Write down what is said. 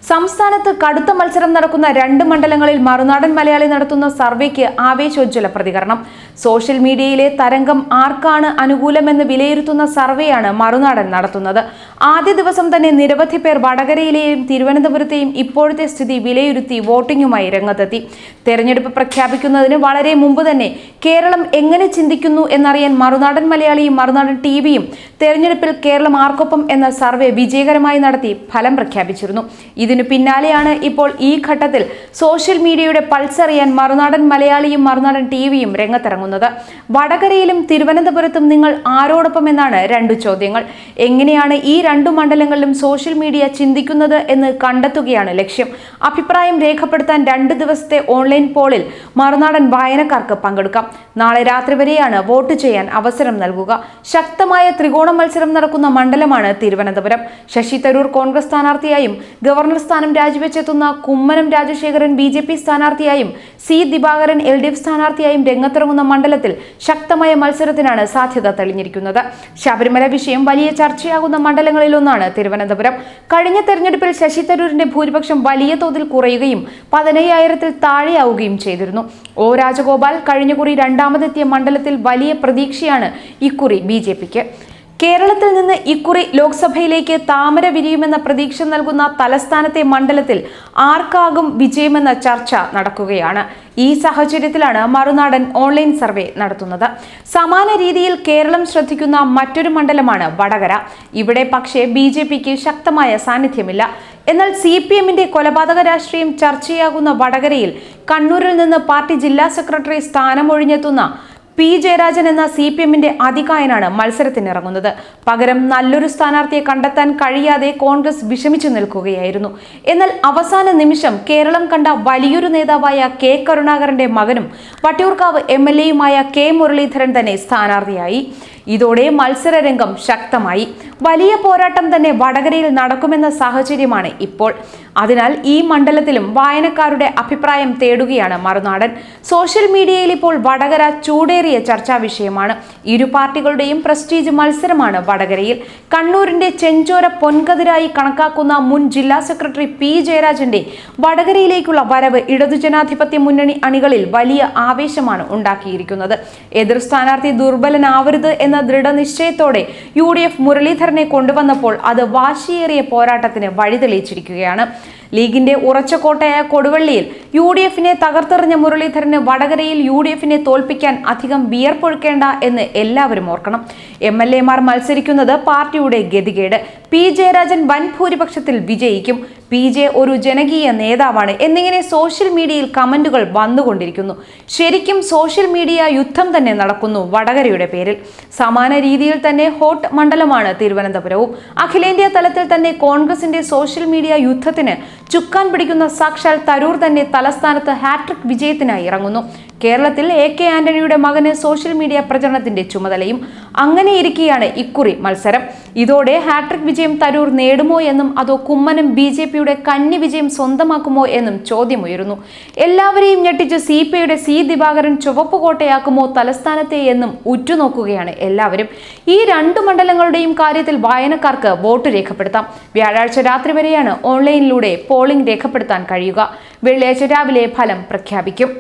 സംസ്ഥാനത്ത് കടുത്ത മത്സരം നടക്കുന്ന 2 മണ്ഡലങ്ങളിൽ മറുനാടൻ മലയാളി നടത്തുന്ന സർവേക്ക് ആവേശോജ്വല പ്രതികരണം. സോഷ്യൽ മീഡിയയിലെ തരംഗം ആർക്കാണ് അനുകൂലമെന്ന് വിലയിരുത്തുന്ന സർവേയാണ് മറുനാടൻ നടത്തുന്നത്. ആദ്യ ദിവസം തന്നെ നിരവധി പേർ വടകരയിലെയും തിരുവനന്തപുരത്തെയും ഇപ്പോഴത്തെ സ്ഥിതി വിലയിരുത്തി വോട്ടിംഗുമായി രംഗത്തെത്തി. തെരഞ്ഞെടുപ്പ് പ്രഖ്യാപിക്കുന്നതിന് വളരെ മുമ്പ് തന്നെ കേരളം എങ്ങനെ ചിന്തിക്കുന്നു എന്നറിയാൻ മറുനാടൻ മലയാളിയും മറുനാടൻ ടിവിയും തെരഞ്ഞെടുപ്പിൽ കേരളം ആർക്കൊപ്പം എന്ന സർവേ വിജയകരമായി നടത്തി ഫലം പ്രഖ്യാപിച്ചിരുന്നു. ഇതിനു പിന്നാലെയാണ് ഇപ്പോൾ ഈ ഘട്ടത്തിൽ സോഷ്യൽ മീഡിയയുടെ പൾസ് അറിയാൻ മറുനാടൻ മലയാളിയും മറുനാടൻ ടിവിയും രംഗത്തിറങ്ങുന്നത്. വടകരയിലും തിരുവനന്തപുരത്തും നിങ്ങൾ ആരോടൊപ്പം എന്നാണ് 2 ചോദ്യങ്ങൾ. എങ്ങനെയാണ് ഈ 2 മണ്ഡലങ്ങളിലും സോഷ്യൽ മീഡിയ ചിന്തിക്കുന്നത് എന്ന് കണ്ടെത്തുകയാണ് ലക്ഷ്യം. അഭിപ്രായം രേഖപ്പെടുത്താൻ 2 ദിവസത്തെ ഓൺലൈൻ പോളിൽ മറുനാടൻ വായനക്കാർക്ക് പങ്കെടുക്കാം. നാളെ രാത്രി വരെയാണ് വോട്ട് ചെയ്യാൻ അവസരം നൽകുക. ശക്തമായ ത്രികോണ മത്സരം നടക്കുന്ന മണ്ഡലമാണ് തിരുവനന്തപുരം. ശശി തരൂർ കോൺഗ്രസ് സ്ഥാനാർത്ഥിയായും ഗവർണർ സ്ഥാനം രാജിവെച്ചെത്തുന്ന Kummanam Rajasekharan BJP സ്ഥാനാർത്ഥിയായും C Divakaran LDF സ്ഥാനാർത്ഥിയായും രംഗത്തിറങ്ങുന്ന മണ്ഡലത്തിൽ ശക്തമായ മത്സരത്തിനാണ് സാധ്യത തെളിഞ്ഞിരിക്കുന്നത്. ശബരിമല വിഷയം വലിയ ചർച്ചയാകുന്ന മണ്ഡലങ്ങളിലൊന്നാണ് തിരുവനന്തപുരം. കഴിഞ്ഞ തെരഞ്ഞെടുപ്പിൽ ശശി തരൂരിന്റെ ഭൂരിപക്ഷം വലിയ തോതിൽ കുറയുകയും 15,000-ൽ താഴെയാവുകയും ചെയ്തിരുന്നു. O രാജഗോപാൽ കഴിഞ്ഞകുറി രണ്ടാമതെത്തിയ മണ്ഡലത്തിൽ വലിയ പ്രതീക്ഷയാണ് ഇക്കുറി BJPക്ക്. കേരളത്തിൽ നിന്ന് ഇക്കുറി ലോക്സഭയിലേക്ക് താമര വിരിയുമെന്ന പ്രതീക്ഷ നൽകുന്ന തലസ്ഥാനത്തെ മണ്ഡലത്തിൽ ആർക്കാകും വിജയമെന്ന ചർച്ച നടക്കുകയാണ്. ഈ സാഹചര്യത്തിലാണ് മറുനാടൻ ഓൺലൈൻ സർവേ നടത്തുന്നത്. സമാന രീതിയിൽ കേരളം ശ്രദ്ധിക്കുന്ന മറ്റൊരു മണ്ഡലമാണ് വടകര. ഇവിടെ പക്ഷേ BJPക്ക് ശക്തമായ സാന്നിധ്യമില്ല. എന്നാൽ CPMന്റെ കൊലപാതക രാഷ്ട്രീയം ചർച്ചയാകുന്ന വടകരയിൽ കണ്ണൂരിൽ നിന്ന് പാർട്ടി ജില്ലാ സെക്രട്ടറി സ്ഥാനമൊഴിഞ്ഞെത്തുന്ന P ജയരാജൻ എന്ന CPMന്റെ അതികായനാണ് മത്സരത്തിനിറങ്ങുന്നത്. പകരം നല്ലൊരു സ്ഥാനാർത്ഥിയെ കണ്ടെത്താൻ കഴിയാതെ കോൺഗ്രസ് വിഷമിച്ചു നിൽക്കുകയായിരുന്നു. എന്നാൽ അവസാന നിമിഷം കേരളം കണ്ട വലിയൊരു നേതാവായ K കരുണാകരന്റെ മകനും വട്ടിയൂർക്കാവ് MLAയുമായ K മുരളീധരൻ തന്നെ സ്ഥാനാർത്ഥിയായി. ഇതോടെ മത്സരരംഗം ശക്തമായി. വലിയ പോരാട്ടം തന്നെ വടകരയിൽ നടക്കുമെന്ന സാഹചര്യമാണ് ഇപ്പോൾ. അതിനാൽ ഈ മണ്ഡലത്തിലും വായനക്കാരുടെ അഭിപ്രായം തേടുകയാണ് മറുനാടൻ. സോഷ്യൽ മീഡിയയിൽ ഇപ്പോൾ വടകര ചൂടേറിയ ചർച്ചാ വിഷയമാണ്. ഇരു പാർട്ടികളുടെയും പ്രസ്റ്റീജ് മത്സരമാണ് വടകരയിൽ. കണ്ണൂരിന്റെ ചെഞ്ചോര പൊൻകതിരായി കണക്കാക്കുന്ന മുൻ ജില്ലാ സെക്രട്ടറി P ജയരാജന്റെ വടകരയിലേക്കുള്ള വരവ് ഇടതുജനാധിപത്യ മുന്നണി അണികളിൽ വലിയ ആവേശമാണ് ഉണ്ടാക്കിയിരിക്കുന്നത്. എതിർ സ്ഥാനാർത്ഥി ദുർബലനാവരുത് എന്ന ദൃഢനിശ്ചയത്തോടെ UDF മുരളീധരനെ കൊണ്ടുവന്നപ്പോൾ അത് വാശിയേറിയ പോരാട്ടത്തിന് വഴിതെളിയിച്ചിരിക്കുകയാണ്. ലീഗിന്റെ ഉറച്ച കോട്ടയായ കൊടുവള്ളിയിൽ UDFനെ തകർത്തെറിഞ്ഞ മുരളീധരന് വടകരയിൽ UDFനെ തോൽപ്പിക്കാൻ അധികം വിയർപ്പൊഴുക്കേണ്ട എന്ന് എല്ലാവരും ഓർക്കണം. MLAമാർ മത്സരിക്കുന്നത് പാർട്ടിയുടെ ഗതികേട്. P ജയരാജൻ വൻ ഭൂരിപക്ഷത്തിൽ വിജയിക്കും. PJ ഒരു ജനകീയ നേതാവാണ് എന്നിങ്ങനെ സോഷ്യൽ മീഡിയയിൽ കമന്റുകൾ വന്നുകൊണ്ടിരിക്കുന്നു. ശരിക്കും സോഷ്യൽ മീഡിയ യുദ്ധം തന്നെ നടക്കുന്നു വടകരയുടെ പേരിൽ. സമാന രീതിയിൽ തന്നെ ഹോട്ട് മണ്ഡലമാണ് തിരുവനന്തപുരവും. അഖിലേന്ത്യാ തലത്തിൽ തന്നെ കോൺഗ്രസിന്റെ സോഷ്യൽ മീഡിയ യുദ്ധത്തിന് ചുക്കാൻ പിടിക്കുന്ന സാക്ഷാൽ തരൂർ തന്നെ തലസ്ഥാനത്ത് ഹാട്രിക് വിജയത്തിനായി ഇറങ്ങുന്നു. കേരളത്തിൽ AK ആന്റണിയുടെ മകന് സോഷ്യൽ മീഡിയ പ്രചരണത്തിന്റെ ചുമതലയും. അങ്ങനെയിരിക്കെയാണ് ഇക്കുറി മത്സരം. ഇതോടെ ഹാട്രിക് വിജയം തരൂർ നേടുമോ എന്നും അതോ കുമ്മനം BJPയുടെ കന്നി വിജയം സ്വന്തമാക്കുമോ എന്നും ചോദ്യമുയരുന്നു. എല്ലാവരെയും ഞെട്ടിച്ച് CPIയുടെ C ദിവാകരൻ ചുവപ്പുകോട്ടയാക്കുമോ തലസ്ഥാനത്തെ എന്നും ഉറ്റുനോക്കുകയാണ് എല്ലാവരും. ഈ 2 മണ്ഡലങ്ങളുടെയും കാര്യത്തിൽ വായനക്കാർക്ക് വോട്ട് രേഖപ്പെടുത്താം. വ്യാഴാഴ്ച രാത്രി വരെയാണ് ഓൺലൈനിലൂടെ പോളിംഗ് രേഖപ്പെടുത്താൻ കഴിയുക. വെള്ളിയാഴ്ച രാവിലെ ഫലം പ്രഖ്യാപിക്കും.